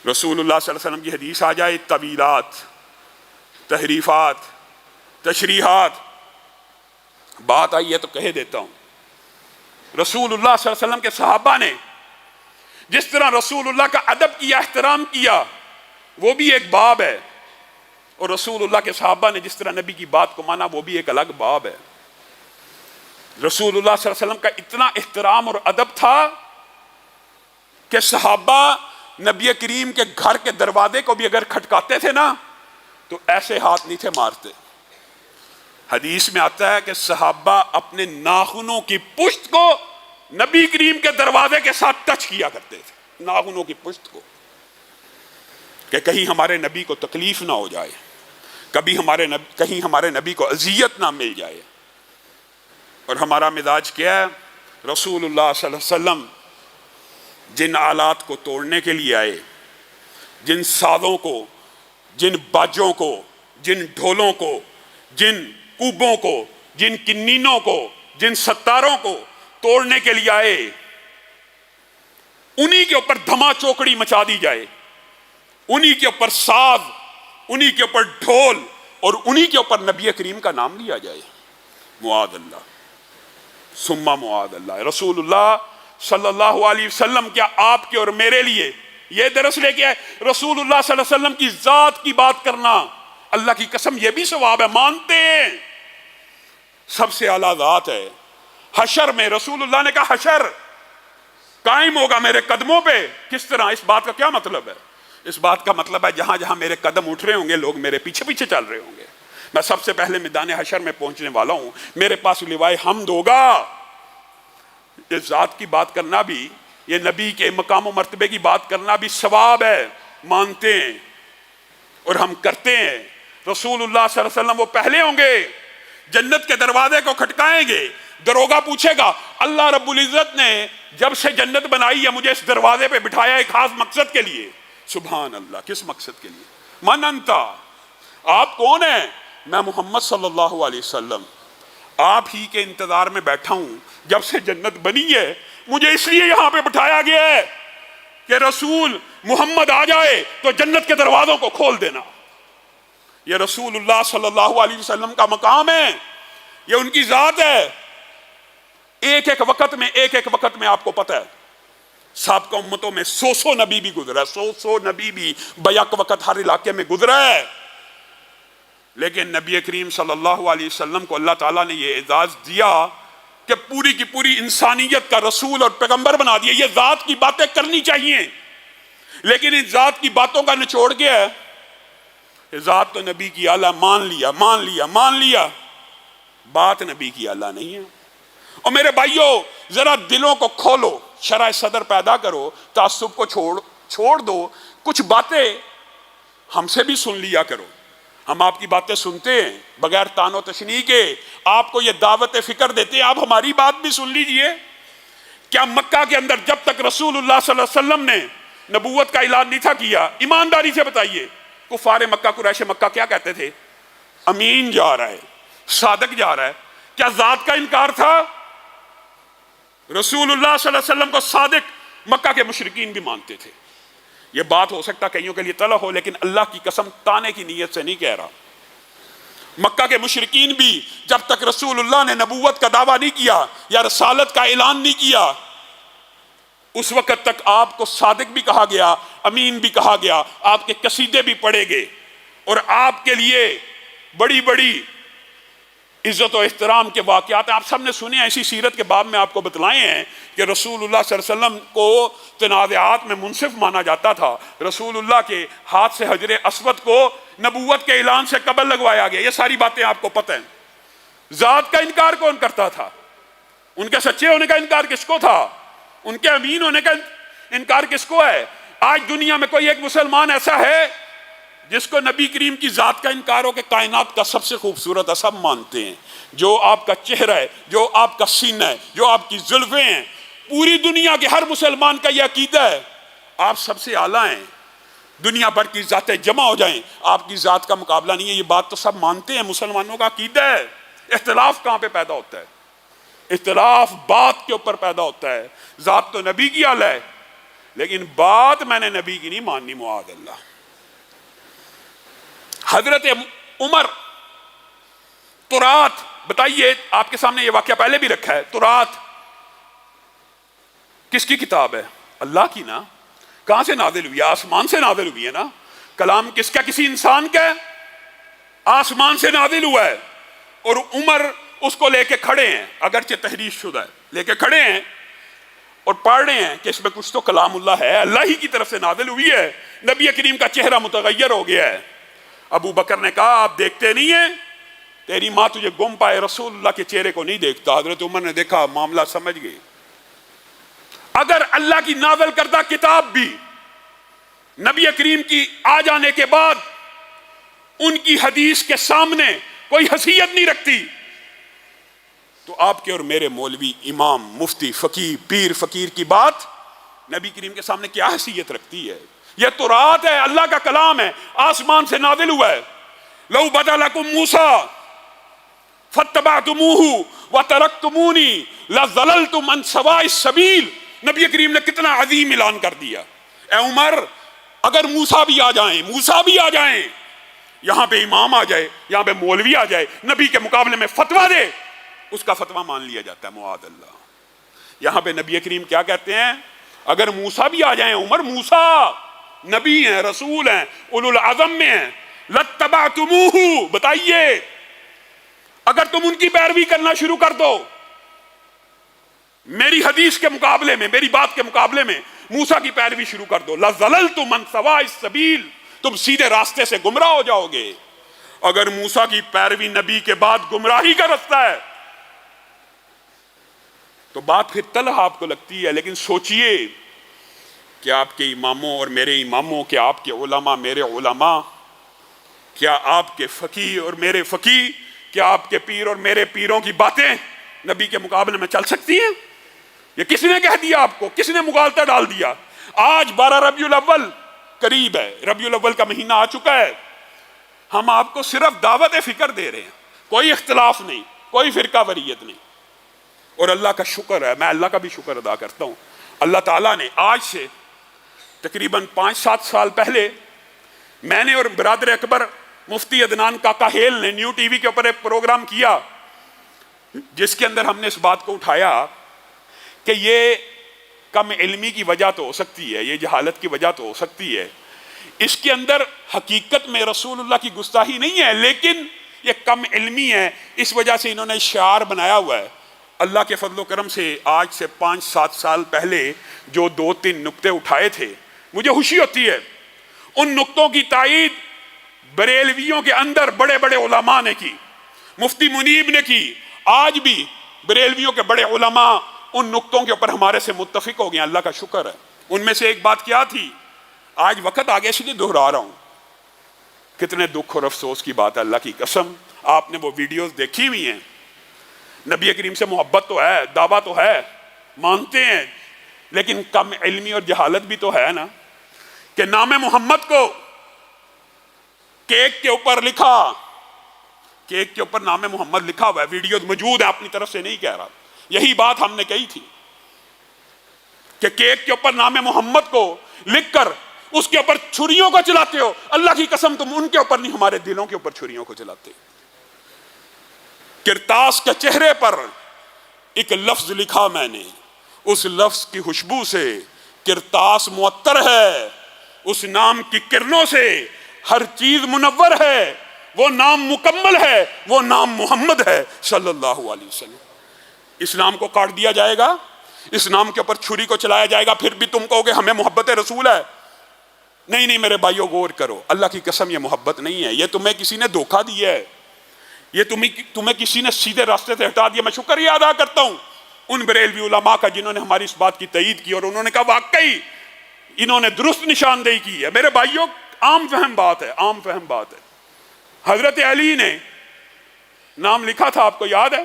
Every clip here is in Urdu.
رسول اللہ صلی اللہ علیہ وسلم کی حدیث آ جائے، طویلات، تحریفات، تشریحات، بات آئی ہے تو کہہ دیتا ہوں۔ رسول اللہ صلی اللہ علیہ وسلم کے صحابہ نے جس طرح رسول اللہ کا ادب کیا، احترام کیا، وہ بھی ایک باب ہے، اور رسول اللہ کے صحابہ نے جس طرح نبی کی بات کو مانا، وہ بھی ایک الگ باب ہے۔ رسول اللہ صلی اللہ علیہ وسلم کا اتنا احترام اور ادب تھا کہ صحابہ نبی کریم کے گھر کے دروازے کو بھی اگر کھٹکاتے تھے نا تو ایسے ہاتھ نہیں تھے مارتے۔ حدیث میں آتا ہے کہ صحابہ اپنے ناخنوں کی پشت کو نبی کریم کے دروازے کے ساتھ ٹچ کیا کرتے تھے، ناخنوں کی پشت کو، کہ کہیں ہمارے نبی کو تکلیف نہ ہو جائے، کہیں ہمارے نبی کو اذیت نہ مل جائے۔ اور ہمارا مزاج کیا ہے؟ رسول اللہ صلی اللہ علیہ وسلم جن آلات کو توڑنے کے لیے آئے، جن سازوں کو، جن باجوں کو، جن ڈھولوں کو، جن کوبوں کو، جن کنینوں کو، جن ستاروں کو توڑنے کے لیے آئے، انہی کے اوپر دھما چوکڑی مچا دی جائے، انہی کے اوپر ساز، انہی کے اوپر ڈھول، اور انہی کے اوپر نبی کریم کا نام لیا جائے، معاذ اللہ ثم معاذ اللہ۔ رسول اللہ صلی اللہ علیہ وسلم کیا آپ کے اور میرے لیے یہ درس لے کے آئے؟ رسول اللہ صلی اللہ علیہ وسلم کی ذات کی بات کرنا، اللہ کی قسم یہ بھی ثواب ہے، مانتے ہیں سب سے اعلیٰ ذات ہے۔ حشر میں رسول اللہ نے کہا حشر قائم ہوگا میرے قدموں پہ، کس طرح؟ اس بات کا کیا مطلب ہے؟ اس بات کا مطلب ہے جہاں جہاں میرے قدم اٹھ رہے ہوں گے لوگ میرے پیچھے پیچھے چل رہے ہوں گے، میں سب سے پہلے میدان حشر میں پہنچنے والا ہوں، میرے پاس لوائے حمد ہوگا۔ اس ذات کی بات کرنا بھی، یہ نبی کے مقام و مرتبے کی بات کرنا بھی ثواب ہے، مانتے ہیں اور ہم کرتے ہیں۔ رسول اللہ صلی اللہ علیہ وسلم وہ پہلے ہوں گے، جنت کے دروازے کو کھٹکائیں گے، دروگا پوچھے گا اللہ رب العزت نے جب سے جنت بنائی ہے مجھے اس دروازے پہ بٹھایا ایک خاص مقصد کے لیے۔ سبحان اللہ، کس مقصد کے لیے؟ من انتا، آپ کون ہیں؟ میں محمد صلی اللہ علیہ وسلم آپ ہی کے انتظار میں بیٹھا ہوں، جب سے جنت بنی ہے مجھے اس لیے یہاں پہ بٹھایا گیا ہے کہ رسول محمد آ جائے تو جنت کے دروازوں کو کھول دینا۔ یہ رسول اللہ صلی اللہ علیہ وسلم کا مقام ہے، یہ ان کی ذات ہے۔ ایک ایک وقت میں آپ کو پتہ ہے سابقہ امتوں میں سو نبی بھی گزرا، سو نبی بھی بیک وقت ہر علاقے میں گزرا ہے، لیکن نبی کریم صلی اللہ علیہ وسلم کو اللہ تعالیٰ نے یہ اعزاز دیا کہ پوری کی پوری انسانیت کا رسول اور پیغمبر بنا دیا۔ یہ ذات کی باتیں کرنی چاہیے، لیکن ان ذات کی باتوں کا نچوڑ کیا ہے؟ ذات تو نبی کی اعلیٰ، مان لیا، بات نبی کی اعلیٰ نہیں ہے۔ اور میرے بھائیوں ذرا دلوں کو کھولو، شرح صدر پیدا کرو، تعصب کو چھوڑ دو، کچھ باتیں ہم سے بھی سن لیا کرو۔ ہم آپ کی باتیں سنتے ہیں بغیر تان و تشنیع کے، آپ کو یہ دعوت فکر دیتے ہیں، آپ ہماری بات بھی سن لیجئے۔ کیا مکہ کے اندر جب تک رسول اللہ صلی اللہ علیہ وسلم نے نبوت کا اعلان نہیں تھا کیا، ایمانداری سے بتائیے، کفار مکہ، قریش مکہ کیا کہتے تھے؟ امین جا رہا ہے، صادق جا رہا ہے۔ کیا ذات کا انکار تھا؟ رسول اللہ صلی اللہ علیہ وسلم کو صادق مکہ کے مشرکین بھی مانتے تھے۔ یہ بات ہو سکتا کئیوں کے لیے طلب ہو، لیکن اللہ کی قسم تانے کی نیت سے نہیں کہہ رہا۔ مکہ کے مشرکین بھی جب تک رسول اللہ نے نبوت کا دعویٰ نہیں کیا یا رسالت کا اعلان نہیں کیا، اس وقت تک آپ کو صادق بھی کہا گیا، امین بھی کہا گیا، آپ کے قصیدے بھی پڑھے گئے، اور آپ کے لیے بڑی بڑی عزت و احترام کے واقعات ہیں، آپ سب نے سنے ہیں، اسی سیرت کے باب میں آپ کو بتلائے ہیں کہ رسول اللہ صلی اللہ علیہ وسلم کو تنازعات میں منصف مانا جاتا تھا۔ رسول اللہ کے ہاتھ سے حجر اسود کو نبوت کے اعلان سے قبل لگوایا گیا، یہ ساری باتیں آپ کو پتہ ہیں۔ ذات کا انکار کون کرتا تھا؟ ان کے سچے ہونے کا انکار کس کو تھا؟ ان کے امین ہونے کا انکار کس کو ہے؟ آج دنیا میں کوئی ایک مسلمان ایسا ہے جس کو نبی کریم کی ذات کا انکار ہو کہ کائنات کا سب سے خوبصورت ہے؟ سب مانتے ہیں، جو آپ کا چہرہ ہے، جو آپ کا سینہ ہے، جو آپ کی زلفیں ہیں، پوری دنیا کے ہر مسلمان کا یہ عقیدہ ہے آپ سب سے اعلیٰ ہیں۔ دنیا بھر کی ذاتیں جمع ہو جائیں، آپ کی ذات کا مقابلہ نہیں ہے، یہ بات تو سب مانتے ہیں، مسلمانوں کا عقیدہ ہے۔ اختلاف کہاں پہ پیدا ہوتا ہے؟ اختلاف بات کے اوپر پیدا ہوتا ہے۔ ذات تو نبی کی اعلیٰ ہے، لیکن بات میں نے نبی کی نہیں ماننی معاذ اللہ۔ حضرت عمر تورات، بتائیے آپ کے سامنے یہ واقعہ پہلے بھی رکھا ہے، تورات کس کی کتاب ہے؟ اللہ کی نا۔ کہاں سے نازل ہوئی ہے؟ آسمان سے نازل ہوئی ہے نا۔ کلام کس کا؟ کسی انسان کا ہے؟ آسمان سے نازل ہوا ہے۔ اور عمر اس کو لے کے کھڑے ہیں، اگرچہ تحریف شدہ ہے، لے کے کھڑے ہیں اور پڑھ رہے ہیں کہ اس میں کچھ تو کلام اللہ ہے، اللہ ہی کی طرف سے نازل ہوئی ہے۔ نبی کریم کا چہرہ متغیر ہو گیا ہے۔ ابو بکر نے کہا آپ دیکھتے نہیں ہیں؟ تیری ماں تجھے گم پائے، رسول اللہ کے چہرے کو نہیں دیکھتا۔ حضرت عمر نے دیکھا، معاملہ سمجھ گئے۔ اگر اللہ کی نازل کردہ کتاب بھی نبی کریم کی آ جانے کے بعد ان کی حدیث کے سامنے کوئی حیثیت نہیں رکھتی، تو آپ کے اور میرے مولوی، امام، مفتی، فقیہ، پیر، فقیر کی بات نبی کریم کے سامنے کیا حیثیت رکھتی ہے؟ یہ تورات ہے، اللہ کا کلام ہے، آسمان سے نازل ہوا ہے۔ لو بدا لکم موسیٰ فاتبعتموہ وترکتمونی لضللتم عن سواء السبیل۔ نبی کریم نے کتنا عظیم اعلان کر دیا۔ اے عمر، اگر موسیٰ بھی آ جائیں، یہاں پہ امام آ جائے، یہاں پہ مولوی آ جائے، نبی کے مقابلے میں فتویٰ دے، اس کا فتویٰ مان لیا جاتا ہے معاذ اللہ۔ یہاں پہ نبی کریم کیا کہتے ہیں؟ اگر موسیٰ بھی آ جائیں، عمر موسیٰ نبی ہیں، رسول ہیں، اولو العزم میں ہیں، لَاتَّبَعْتُمُوهُ، بتائیے اگر تم ان کی پیروی کرنا شروع کر دو، میری حدیث کے مقابلے میں، میری بات کے مقابلے میں موسیٰ کی پیروی شروع کر دو، لَضَلَلْتُمْ عَنْ سَوَاءِ السَّبِيلِ، تم سیدھے راستے سے گمراہ ہو جاؤ گے۔ اگر موسیٰ کی پیروی نبی کے بعد گمراہی کا رستہ ہے تو بات پھر تلخ آپ کو لگتی ہے، لیکن سوچئے کہ آپ کے اماموں اور میرے اماموں، کہ آپ کے علماء میرے علماء، کیا آپ کے فقیہ اور میرے فقیہ، کیا آپ کے پیر اور میرے پیروں کی باتیں نبی کے مقابلے میں چل سکتی ہیں؟ یہ کس نے کہہ دیا آپ کو؟ کس نے مغالطہ ڈال دیا؟ آج 12 ربیع الاول قریب ہے، ربیع الاول کا مہینہ آ چکا ہے، ہم آپ کو صرف دعوت فکر دے رہے ہیں، کوئی اختلاف نہیں، کوئی فرقہ واریت نہیں۔ اور اللہ کا شکر ہے، میں اللہ کا بھی شکر ادا کرتا ہوں، اللہ تعالیٰ نے آج سے تقریباً 5-7 سال پہلے میں نے اور برادر اکبر مفتی عدنان کاکا ہیل نے نیو ٹی وی کے اوپر ایک پروگرام کیا، جس کے اندر ہم نے اس بات کو اٹھایا کہ یہ کم علمی کی وجہ تو ہو سکتی ہے، یہ جہالت کی وجہ تو ہو سکتی ہے، اس کے اندر حقیقت میں رسول اللہ کی گستاخی نہیں ہے، لیکن یہ کم علمی ہے، اس وجہ سے انہوں نے شعار بنایا ہوا ہے۔ اللہ کے فضل و کرم سے آج سے 5-7 سال پہلے جو 2-3 نکتے اٹھائے تھے، مجھے خوشی ہوتی ہے ان نکتوں کی تائید بریلویوں کے اندر بڑے بڑے علماء نے کی، مفتی منیب نے کی۔ آج بھی بریلویوں کے بڑے علماء ان نکتوں کے اوپر ہمارے سے متفق ہو گئے، اللہ کا شکر ہے۔ ان میں سے ایک بات کیا تھی، آج وقت آگے سے نہیں دہرا رہا ہوں، کتنے دکھ اور افسوس کی بات ہے، اللہ کی قسم آپ نے وہ ویڈیوز دیکھی ہوئی ہیں۔ نبی کریم سے محبت تو ہے، دعویٰ تو ہے، مانتے ہیں، لیکن کم علمی اور جہالت بھی تو ہے نا، کہ نام محمد کو کیک کے اوپر لکھا، کیک کے اوپر نام محمد لکھا ہوا ہے، ویڈیوز موجود ہیں، اپنی طرف سے نہیں کہہ رہا، یہی بات ہم نے کہی تھی کہ کیک کے اوپر نام محمد کو لکھ کر اس کے اوپر چھریوں کو چلاتے ہو، اللہ کی قسم تم ان کے اوپر نہیں، ہمارے دلوں کے اوپر چھریوں کو چلاتے۔ کرتاس کے چہرے پر ایک لفظ لکھا میں نے، اس لفظ کی خوشبو سے کرتاس معطر ہے، اس نام کی کرنوں سے ہر چیز منور ہے، وہ نام مکمل ہے، وہ نام محمد ہے صلی اللہ علیہ وسلم۔ اس نام کو کاٹ دیا جائے گا، اس نام کے اوپر چھری کو چلایا جائے گا، پھر بھی تم کہو گے ہمیں محبت رسول ہے۔ نہیں میرے بھائیوں غور کرو، اللہ کی قسم یہ محبت نہیں ہے، یہ تمہیں کسی نے دھوکہ دیا ہے، یہ تمہیں کسی نے سیدھے راستے سے ہٹا دیا۔ میں شکریہ ادا کرتا ہوں ان بریلوی علماء کا جنہوں نے ہماری اس بات کی تائید کی، اور انہوں نے کہا واقعی انہوں نے درست نشاندہی کی ہے۔ میرے بھائیوں عام فہم بات ہے، عام فہم بات ہے، حضرت علی نے نام لکھا تھا، آپ کو یاد ہے،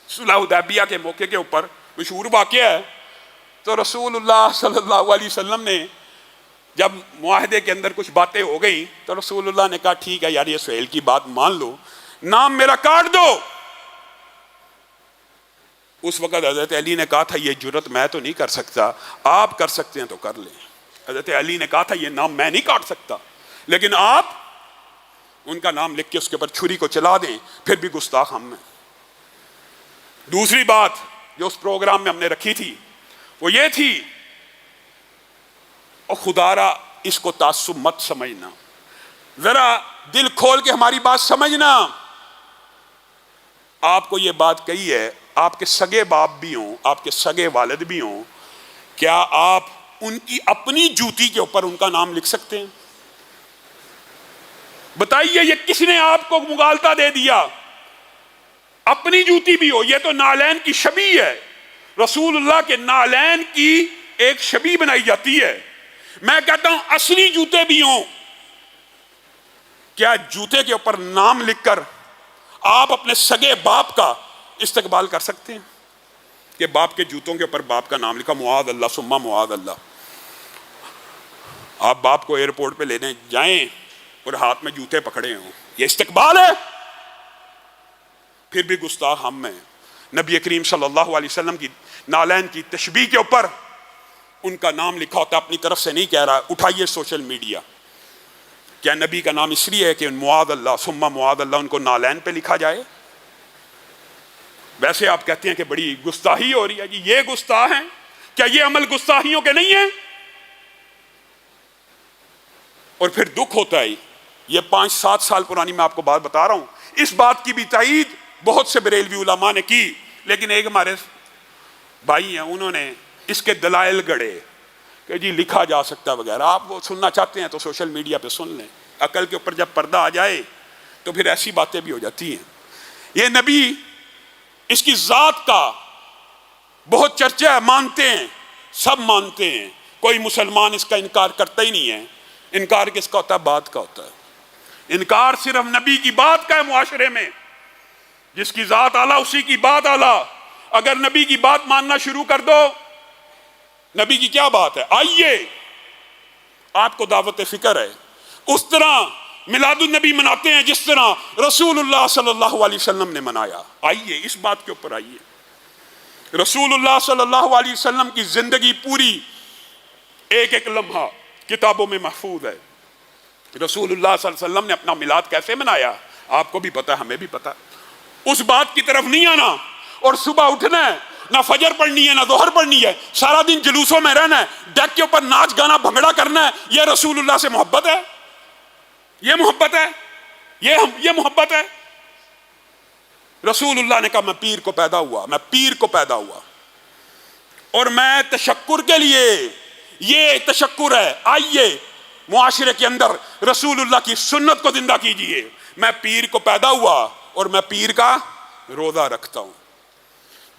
صلح حدیبیہ کے موقع کے اوپر مشہور واقعہ ہے۔ تو رسول اللہ صلی اللہ علیہ وسلم نے جب معاہدے کے اندر کچھ باتیں ہو گئی تو رسول اللہ نے کہا ٹھیک ہے یار، یہ سہیل کی بات مان لو، نام میرا کاٹ دو۔ اس وقت حضرت علی نے کہا تھا یہ جرت میں تو نہیں کر سکتا، آپ کر سکتے ہیں تو کر لیں۔ حضرت علی نے کہا تھا یہ نام میں نہیں کاٹ سکتا، لیکن آپ ان کا نام لکھ کے اس کے اوپر چھری کو چلا دیں، پھر بھی گستاخ ہم ہیں۔ دوسری بات جو اس پروگرام میں ہم نے رکھی تھی وہ یہ تھی، اور خدا را اس کو تعصب مت سمجھنا، ذرا دل کھول کے ہماری بات سمجھنا۔ آپ کو یہ بات کہی ہے، آپ کے سگے باپ بھی ہوں، آپ کے سگے والد بھی ہوں، کیا آپ ان کی اپنی جوتی کے اوپر ان کا نام لکھ سکتے ہیں؟ بتائیے یہ کس نے آپ کو مغالطہ دے دیا؟ اپنی جوتی بھی ہو، یہ تو نالین کی شبیہ ہے، رسول اللہ کے نالین کی ایک شبیہ بنائی جاتی ہے۔ میں کہتا ہوں اصلی جوتے بھی ہوں، کیا جوتے کے اوپر نام لکھ کر آپ اپنے سگے باپ کا استقبال کر سکتے ہیں کہ باپ کے جوتوں کے اوپر باپ کا نام لکھا، معاذ اللہ ثم معاذ اللہ؟ آپ باپ کو ایئرپورٹ پہ لینے جائیں اور ہاتھ میں جوتے پکڑے ہوں، یہ استقبال ہے؟ پھر بھی گستاخ ہم ہیں۔ نبی کریم صلی اللہ علیہ وسلم کی نالین کی تشبیہ کے اوپر ان کا نام لکھا ہوتا، اپنی طرف سے نہیں کہہ رہا۔ اٹھائیے سوشل میڈیا، کیا نبی کا نام اس لیے ہے کہ معاذ اللہ ثم معاذ اللہ ان کو نالین پہ لکھا جائے؟ ویسے آپ کہتے ہیں کہ بڑی گستاخی ہو رہی ہے، جی یہ گستاخ ہیں؟ کیا یہ عمل گستاخیوں کے نہیں ہیں؟ اور پھر دکھ ہوتا ہے، یہ 5-7 سال پرانی میں آپ کو بات بتا رہا ہوں، اس بات کی بھی تائید بہت سے بریلوی علماء نے کی، لیکن ایک ہمارے بھائی ہیں انہوں نے اس کے دلائل گڑے کہ جی لکھا جا سکتا وغیرہ۔ آپ وہ سننا چاہتے ہیں تو سوشل میڈیا پہ سن لیں، عقل کے اوپر جب پردہ آ جائے تو پھر ایسی باتیں بھی ہو جاتی ہیں۔ یہ نبی، اس کی ذات کا بہت چرچہ ہے، مانتے ہیں، سب مانتے ہیں، کوئی مسلمان اس کا انکار کرتا ہی نہیں ہے۔ انکار کس کا ہوتا ہے؟ بات کا ہوتا ہے۔ انکار صرف نبی کی بات کا ہے معاشرے میں، جس کی ذات اعلیٰ اسی کی بات اعلیٰ۔ اگر نبی کی بات ماننا شروع کر دو، نبی کی کیا بات ہے؟ آئیے، آپ کو دعوت فکر ہے، اس طرح میلاد النبی مناتے ہیں جس طرح رسول اللہ صلی اللہ علیہ وسلم نے منایا۔ آئیے اس بات کے اوپر آئیے۔ رسول اللہ صلی اللہ علیہ وسلم کی زندگی پوری ایک ایک لمحہ کتابوں میں محفوظ ہے۔ رسول اللہ صلی اللہ علیہ وسلم نے اپنا میلاد کیسے منایا آپ کو بھی پتا، ہمیں بھی پتا۔ اس بات کی طرف نہیں آنا اور صبح اٹھنا ہے، نہ فجر پڑھنی ہے نہ ظہر پڑھنی ہے، سارا دن جلوسوں میں رہنا ہے، ڈیک کے اوپر ناچ گانا بھنگڑا کرنا ہے، یہ رسول اللہ سے محبت ہے؟ یہ محبت ہے؟ یہ محبت ہے؟ رسول اللہ نے کہا میں پیر کو پیدا ہوا، میں پیر کو پیدا ہوا، اور میں تشکر کے لیے، یہ تشکر ہے، آئیے معاشرے کے اندر رسول اللہ کی سنت کو زندہ کیجئے۔ میں پیر کو پیدا ہوا اور میں پیر کا روزہ رکھتا ہوں۔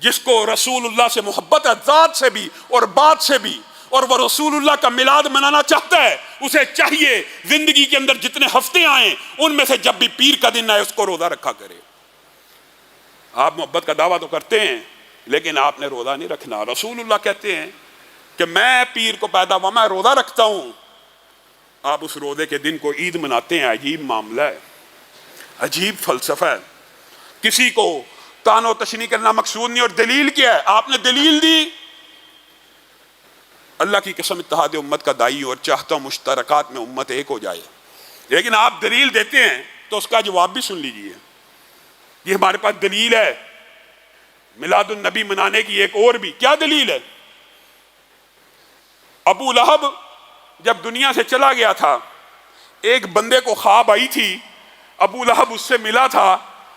جس کو رسول اللہ سے محبت ہے، ذات سے بھی اور بات سے بھی، اور وہ رسول اللہ کا میلاد منانا چاہتا ہے، اسے چاہیے زندگی کے اندر جتنے ہفتے آئیں ان میں سے جب بھی پیر کا دن آئے اس کو روزہ رکھا کرے۔ آپ محبت کا دعویٰ تو کرتے ہیں لیکن آپ نے روزہ نہیں رکھنا۔ رسول اللہ کہتے ہیں کہ میں پیر کو پیدا ہوا، میں روزہ رکھتا ہوں، آپ اس روزے کے دن کو عید مناتے ہیں۔ عجیب معاملہ ہے، عجیب فلسفہ ہے۔ کسی کو تان و تشنیع کرنا مقصود نہیں، اور دلیل کیا ہے؟ آپ نے دلیل دی۔ اللہ کی قسم اتحاد امت کا دائی اور چاہتا ہوں مشترکات میں امت ایک ہو جائے، لیکن آپ دلیل دیتے ہیں تو اس کا جواب بھی سن لیجئے۔ یہ ہمارے پاس دلیل ہے میلاد النبی منانے کی، ایک اور بھی کیا دلیل ہے؟ ابو لہب جب دنیا سے چلا گیا تھا، ایک بندے کو خواب آئی تھی، ابو لہب اس سے ملا تھا،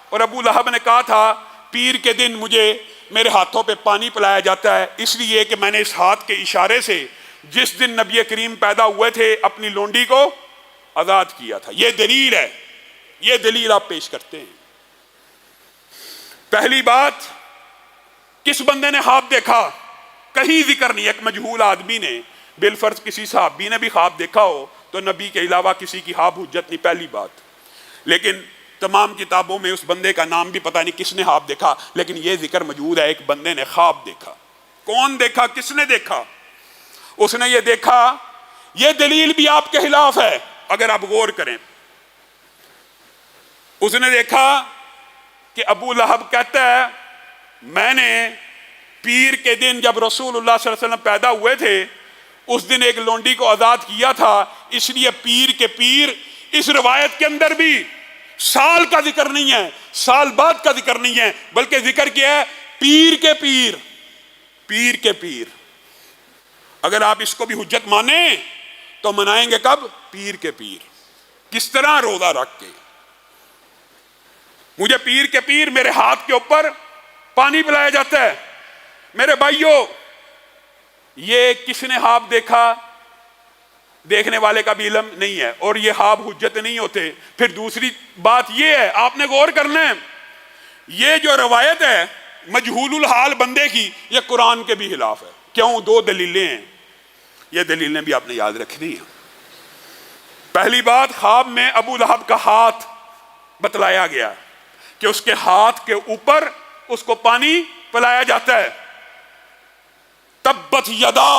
اور ابو لہب نے کہا تھا پیر کے دن مجھے میرے ہاتھوں پہ پانی پلایا جاتا ہے اس لیے کہ میں نے اس ہاتھ کے اشارے سے جس دن نبی کریم پیدا ہوئے تھے اپنی لونڈی کو آزاد کیا تھا۔ یہ دلیل ہے، یہ دلیل آپ پیش کرتے ہیں۔ پہلی بات، کس بندے نے خواب دیکھا؟ کہیں ذکر نہیں، ایک مجہول آدمی نے، بالفرض کسی صحابی نے بھی خواب دیکھا ہو تو نبی کے علاوہ کسی کی خواب حجت نہیں، پہلی بات۔ لیکن تمام کتابوں میں اس بندے کا نام بھی پتہ نہیں کس نے خواب دیکھا، لیکن یہ ذکر موجود ہے ایک بندے نے خواب دیکھا۔ کون دیکھا؟ کس نے دیکھا؟ اس نے یہ دیکھا، یہ دلیل بھی آپ کے خلاف ہے اگر آپ غور کریں۔ اس نے دیکھا کہ ابو لہب کہتا ہے میں نے پیر کے دن جب رسول اللہ صلی اللہ علیہ وسلم پیدا ہوئے تھے اس دن ایک لونڈی کو آزاد کیا تھا، اس لیے پیر کے پیر اس روایت کے اندر بھی سال کا ذکر نہیں ہے، سال بعد کا ذکر نہیں ہے، بلکہ ذکر کیا ہے پیر کے پیر، پیر کے پیر۔ اگر آپ اس کو بھی حجت مانیں تو منائیں گے کب؟ پیر کے پیر۔ کس طرح؟ روزہ رکھ کے۔ مجھے پیر کے پیر میرے ہاتھ کے اوپر پانی پلایا جاتا ہے۔ میرے بھائیوں، یہ کس نے خواب دیکھا؟ دیکھنے والے کا بھی علم نہیں ہے، اور یہ خواب حجت نہیں ہوتے۔ پھر دوسری بات یہ ہے، آپ نے غور کرنا ہے، یہ جو روایت ہے مجہول الحال بندے کی، یہ قرآن کے بھی خلاف ہے۔ کیوں؟ دو دلیلیں ہیں، یہ دلیلیں بھی آپ نے یاد رکھنی ہیں۔ پہلی بات، خواب میں ابو لہب کا ہاتھ بتلایا گیا کہ اس کے ہاتھ کے اوپر اس کو پانی پلایا جاتا ہے۔ تبت یدا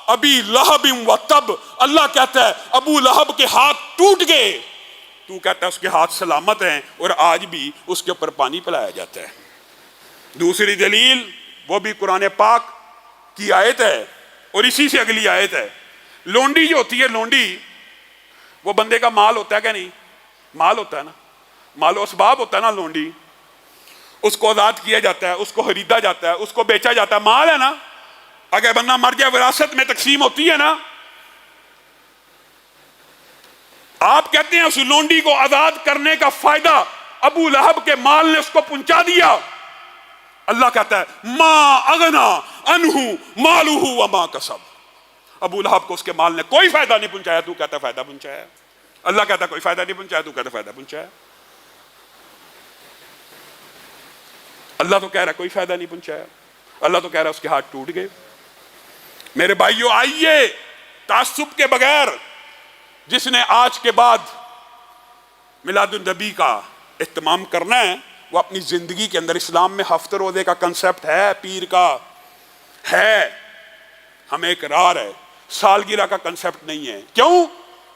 ابی لہب و تب، اللہ کہتا ہے ابو لہب کے ہاتھ ٹوٹ گئے، تو کہتا ہے اس کے ہاتھ سلامت ہیں، اور آج بھی اس کے اوپر پانی پلایا جاتا ہے۔ دوسری دلیل وہ بھی قرآن پاک کی آیت ہے، اور اسی سے اگلی آیت ہے۔ لونڈی جو ہوتی ہے، لونڈی وہ بندے کا مال ہوتا ہے کہ نہیں؟ مال ہوتا ہے نا، مال و اسباب ہوتا ہے نا لونڈی۔ اس کو آزاد کیا جاتا ہے، اس کو خریدا جاتا ہے، اس کو بیچا جاتا ہے، مال ہے نا۔ اگر بندہ مر جائے وراثت میں تقسیم ہوتی ہے نا۔ آپ کہتے ہیں اس لونڈی کو آزاد کرنے کا فائدہ ابو لہب کے مال نے اس کو پہنچا دیا۔ اللہ کہتا ہے ما اغنا عنہ مالہ وما کسب، ابو لہب کو اس کے مال نے کوئی فائدہ نہیں پہنچایا، تو کہتا ہے فائدہ پہنچایا۔ اللہ کہتا ہے کوئی فائدہ نہیں پہنچایا، تو کہتا ہے فائدہ پہنچایا۔ اللہ تو کہہ رہا ہے کوئی فائدہ نہیں پہنچایا، اللہ تو کہہ رہا ہے اس کے ہاتھ ٹوٹ گئے۔ میرے بھائیوں، آئیے تعصب کے بغیر جس نے آج کے بعد میلاد النبی کا اہتمام کرنا ہے، وہ اپنی زندگی کے اندر، اسلام میں ہفتہ روزے کا کنسپٹ ہے، پیر کا ہے، ہمیں اقرار ہے، سالگرہ کا کنسپٹ نہیں ہے۔ کیوں؟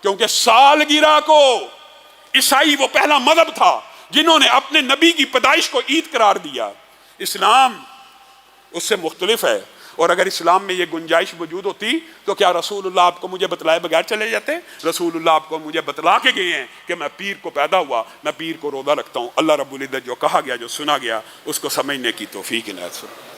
کیونکہ سالگرہ کو عیسائی وہ پہلا مذہب تھا جنہوں نے اپنے نبی کی پیدائش کو عید قرار دیا۔ اسلام اس سے مختلف ہے، اور اگر اسلام میں یہ گنجائش موجود ہوتی تو کیا رسول اللہ آپ کو مجھے بتلائے بغیر چلے جاتے؟ رسول اللہ آپ کو مجھے بتلا کے گئے ہیں کہ میں پیر کو پیدا ہوا، میں پیر کو روزہ رکھتا ہوں۔ اللہ رب العزت جو کہا گیا، جو سنا گیا، اس کو سمجھنے کی توفیق عنایت فرمائے۔